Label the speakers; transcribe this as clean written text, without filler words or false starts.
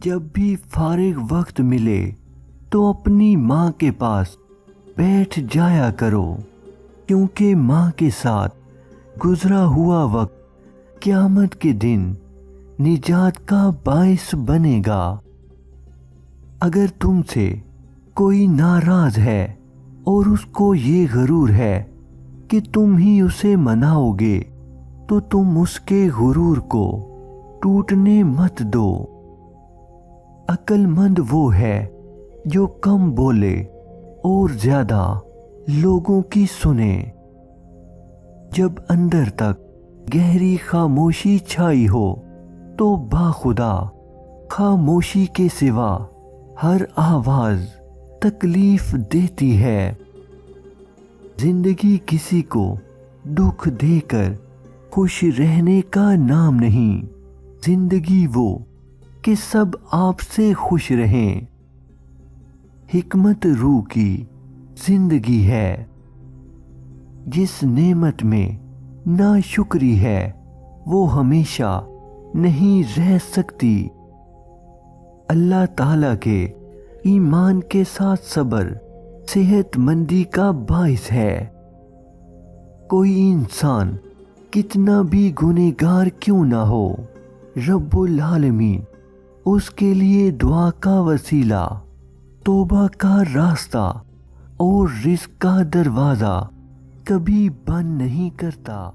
Speaker 1: جب بھی فارغ وقت ملے تو اپنی ماں کے پاس بیٹھ جایا کرو، کیونکہ ماں کے ساتھ گزرا ہوا وقت قیامت کے دن نجات کا باعث بنے گا۔ اگر تم سے کوئی ناراض ہے اور اس کو یہ غرور ہے کہ تم ہی اسے مناؤ گے تو تم اس کے غرور کو ٹوٹنے مت دو۔ عقل مند وہ ہے جو کم بولے اور زیادہ لوگوں کی سنے۔ جب اندر تک گہری خاموشی چھائی ہو تو باخدا خاموشی کے سوا ہر آواز تکلیف دیتی ہے۔ زندگی کسی کو دکھ دے کر خوش رہنے کا نام نہیں، زندگی وہ کہ سب آپ سے خوش رہیں۔ حکمت روح کی زندگی ہے۔ جس نعمت میں ناشکری ہے وہ ہمیشہ نہیں رہ سکتی۔ اللہ تعالیٰ کے ایمان کے ساتھ صبر صحت مندی کا باعث ہے۔ کوئی انسان کتنا بھی گنہگار کیوں نہ ہو، رب العالمین اس کے لیے دعا کا وسیلہ، توبہ کا راستہ اور رزق کا دروازہ کبھی بند نہیں کرتا۔